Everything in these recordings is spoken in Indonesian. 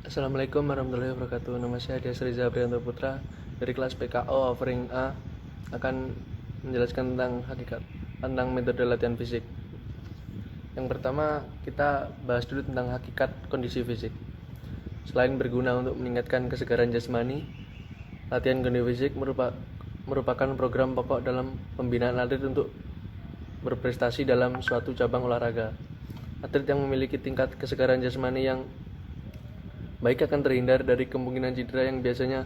Assalamualaikum warahmatullahi wabarakatuh. Nama saya Desri Zabrianto Putra dari kelas PKO offering A akan menjelaskan tentang metode latihan fisik. Yang pertama, kita bahas dulu tentang hakikat kondisi fisik. Selain berguna untuk meningkatkan kesegaran jasmani, latihan kondisi fisik merupakan program pokok dalam pembinaan atlet untuk berprestasi dalam suatu cabang olahraga. Atlet yang memiliki tingkat kesegaran jasmani yang baik akan terhindar dari kemungkinan cedera yang biasanya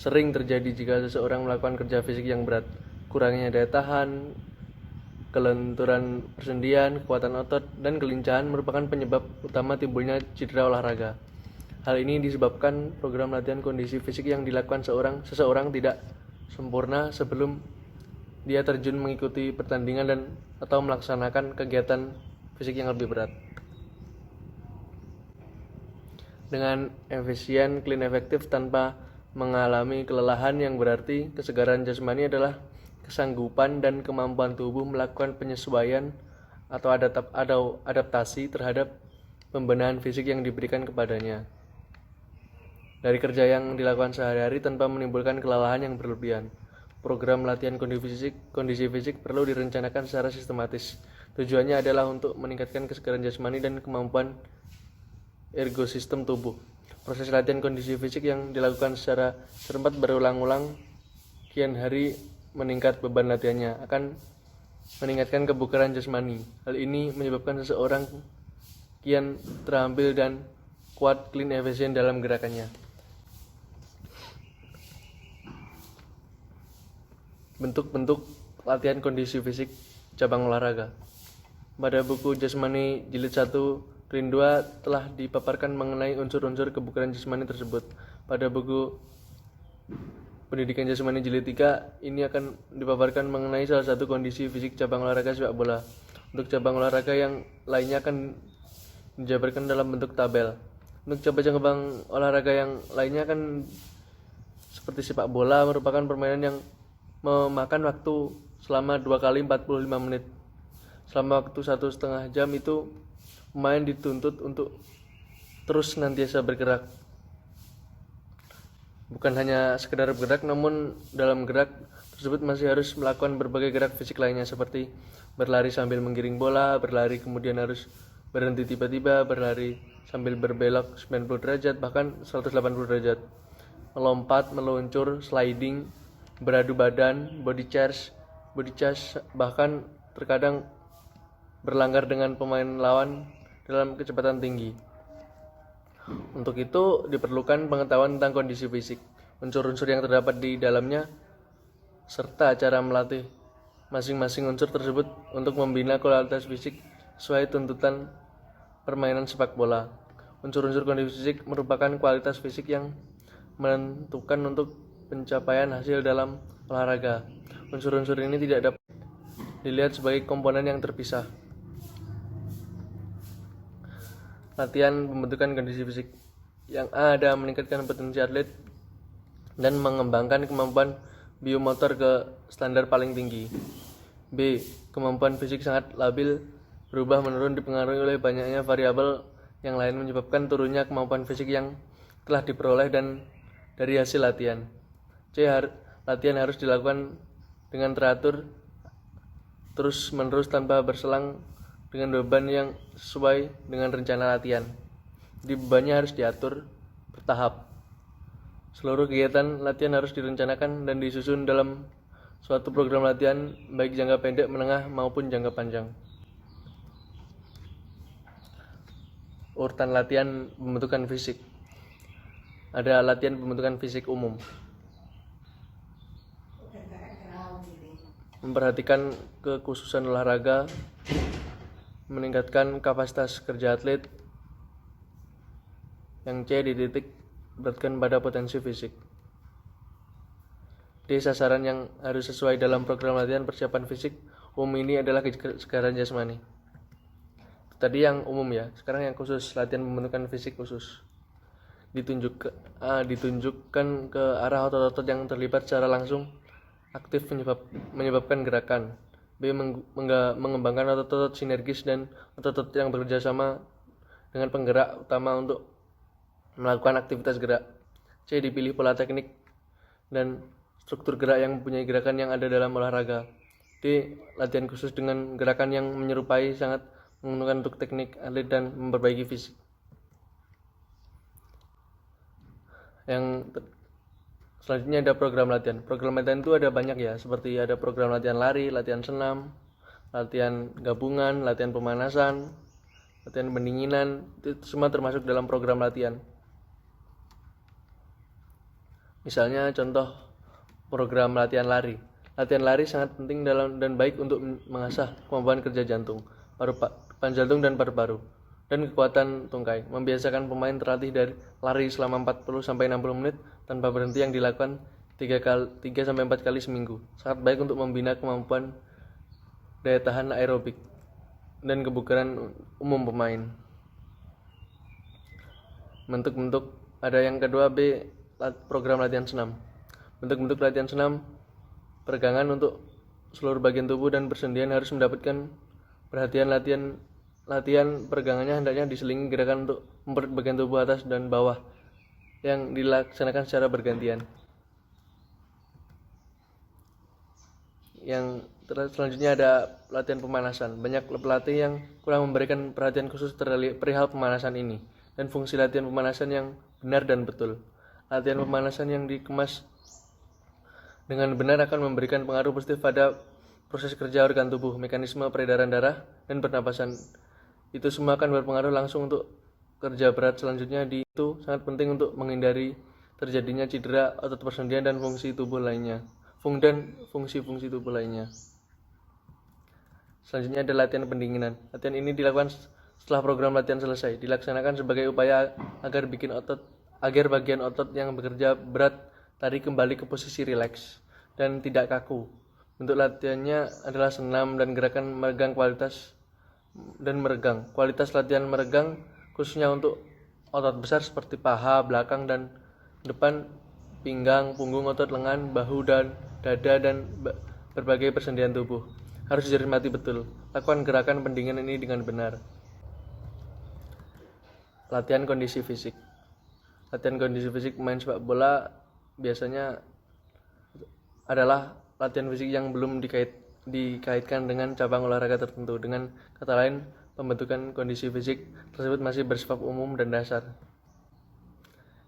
sering terjadi jika seseorang melakukan kerja fisik yang berat. Kurangnya daya tahan, kelenturan persendian, kekuatan otot, dan kelincahan merupakan penyebab utama timbulnya cedera olahraga. Hal ini disebabkan program latihan kondisi fisik yang dilakukan seseorang tidak sempurna sebelum dia terjun mengikuti pertandingan atau melaksanakan kegiatan fisik yang lebih berat. Dengan efisien, clean, efektif tanpa mengalami kelelahan yang berarti, kesegaran jasmani adalah kesanggupan dan kemampuan tubuh melakukan penyesuaian atau adaptasi terhadap pembenahan fisik yang diberikan kepadanya. Dari kerja yang dilakukan sehari-hari tanpa menimbulkan kelelahan yang berlebihan. Program latihan kondisi fisik perlu direncanakan secara sistematis. Tujuannya adalah untuk meningkatkan kesegaran jasmani dan kemampuan ergosistem tubuh. Proses latihan kondisi fisik yang dilakukan secara serempat berulang-ulang kian hari meningkat beban latihannya akan meningkatkan kebugaran jasmani. Hal ini menyebabkan seseorang kian terampil dan kuat, clean, efisien dalam gerakannya. Bentuk-bentuk latihan kondisi fisik cabang olahraga. Pada buku Jasmani Jilid 1 Rin 2 telah dipaparkan mengenai unsur-unsur kebugaran jasmani tersebut. Pada buku Pendidikan Jasmani Jilid 3 ini akan dipaparkan mengenai salah satu kondisi fisik cabang olahraga sepak bola. Untuk cabang olahraga yang lainnya akan dijabarkan dalam bentuk tabel. Untuk cabang olahraga yang lainnya akan seperti sepak bola merupakan permainan yang memakan waktu selama 2 kali 45 menit. Selama waktu 1,5 jam itu pemain dituntut untuk terus senantiasa bergerak. Bukan hanya sekedar bergerak, namun dalam gerak tersebut masih harus melakukan berbagai gerak fisik lainnya seperti berlari sambil menggiring bola, berlari kemudian harus berhenti tiba-tiba, berlari sambil berbelok 90 derajat bahkan 180 derajat, melompat, meluncur, sliding, beradu badan, body charge, bahkan terkadang berlanggar dengan pemain lawan dalam kecepatan tinggi. Untuk itu diperlukan pengetahuan tentang kondisi fisik, unsur-unsur yang terdapat di dalamnya, serta cara melatih masing-masing unsur tersebut untuk membina kualitas fisik sesuai tuntutan permainan sepak bola. Unsur-unsur kondisi fisik merupakan kualitas fisik yang menentukan untuk pencapaian hasil dalam olahraga. Unsur-unsur ini tidak dapat dilihat sebagai komponen yang terpisah. Latihan pembentukan kondisi fisik. Yang A ada meningkatkan potensi atlet dan mengembangkan kemampuan biomotor ke standar paling tinggi. B. Kemampuan fisik sangat labil, berubah menurun dipengaruhi oleh banyaknya variabel yang lain menyebabkan turunnya kemampuan fisik yang telah diperoleh dan dari hasil latihan. C. Latihan harus dilakukan dengan teratur, terus-menerus tanpa berselang dengan beban yang sesuai dengan rencana latihan. Jadi bebannya harus diatur bertahap. Seluruh kegiatan latihan harus direncanakan dan disusun dalam suatu program latihan baik jangka pendek, menengah maupun jangka panjang. Urutan latihan pembentukan fisik. Ada latihan pembentukan fisik umum. Memperhatikan kekhususan olahraga, meningkatkan kapasitas kerja atlet. Yang C dititik beratkan pada potensi fisik. D sasaran yang harus sesuai dalam program latihan persiapan fisik umum ini adalah kesegaran jasmani. Tadi yang umum ya, sekarang yang khusus, latihan pembentukan fisik khusus. Ditunjukkan ke arah otot-otot yang terlibat secara langsung aktif menyebabkan gerakan. B. Mengembangkan otot-otot sinergis dan otot-otot yang bekerja sama dengan penggerak utama untuk melakukan aktivitas gerak. C. Dipilih pola teknik dan struktur gerak yang mempunyai gerakan yang ada dalam olahraga. D. Latihan khusus dengan gerakan yang menyerupai sangat menguntungkan untuk teknik atlet dan memperbaiki fisik. Selanjutnya ada program latihan. Program latihan itu ada banyak ya, seperti ada program latihan lari, latihan senam, latihan gabungan, latihan pemanasan, latihan pendinginan, itu semua termasuk dalam program latihan. Misalnya contoh program latihan lari. Latihan lari sangat penting dan baik untuk mengasah kemampuan kerja jantung, jantung dan paru-paru, dan kekuatan tungkai. Membiasakan pemain terlatih dari lari selama 40-60 menit tanpa berhenti yang dilakukan 3-4 kali seminggu. Sangat baik untuk membina kemampuan daya tahan aerobik dan kebugaran umum pemain. Bentuk-bentuk ada yang kedua B, program latihan senam. Bentuk-bentuk latihan senam: peregangan untuk seluruh bagian tubuh dan persendian harus mendapatkan perhatian. Latihan peregangannya hendaknya diselingi gerakan untuk memperkuat bagian tubuh atas dan bawah yang dilaksanakan secara bergantian. Yang selanjutnya ada latihan pemanasan. Banyak pelatih yang kurang memberikan perhatian khusus perihal pemanasan ini dan fungsi latihan pemanasan yang benar dan betul. Latihan pemanasan yang dikemas dengan benar akan memberikan pengaruh positif pada proses kerja organ tubuh, mekanisme peredaran darah, dan pernapasan. Itu semua akan berpengaruh langsung untuk kerja berat selanjutnya. Itu sangat penting untuk menghindari terjadinya cedera otot persendian dan fungsi tubuh lainnya. Fungsi-fungsi tubuh lainnya. Selanjutnya ada latihan pendinginan. Latihan ini dilakukan setelah program latihan selesai. Dilaksanakan sebagai upaya agar bagian otot yang bekerja berat tarik kembali ke posisi rileks dan tidak kaku. Bentuk latihannya adalah senam dan gerakan meregang Kualitas latihan meregang khususnya untuk otot besar seperti paha, belakang dan depan, pinggang, punggung, otot lengan, bahu dan dada, dan berbagai persendian tubuh harus dicermati betul. Lakukan gerakan pendinginan ini dengan benar. Latihan kondisi fisik. Latihan kondisi fisik pemain sepak bola biasanya adalah latihan fisik yang belum dikaitkan dengan cabang olahraga tertentu. Dengan kata lain, pembentukan kondisi fisik tersebut masih bersifat umum dan dasar.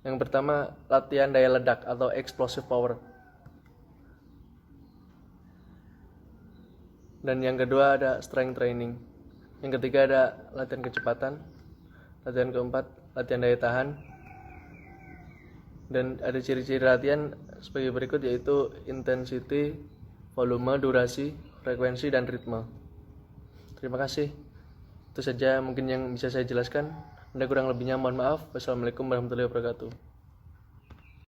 Yang pertama, latihan daya ledak atau explosive power. Dan yang kedua ada strength training. Yang ketiga ada latihan kecepatan. Latihan keempat, latihan daya tahan. Dan ada ciri-ciri latihan sebagai berikut, yaitu intensity, volume, durasi, frekuensi, dan ritme. Terima kasih. Itu saja mungkin yang bisa saya jelaskan. Kurang lebihnya mohon maaf. Wassalamualaikum warahmatullahi wabarakatuh.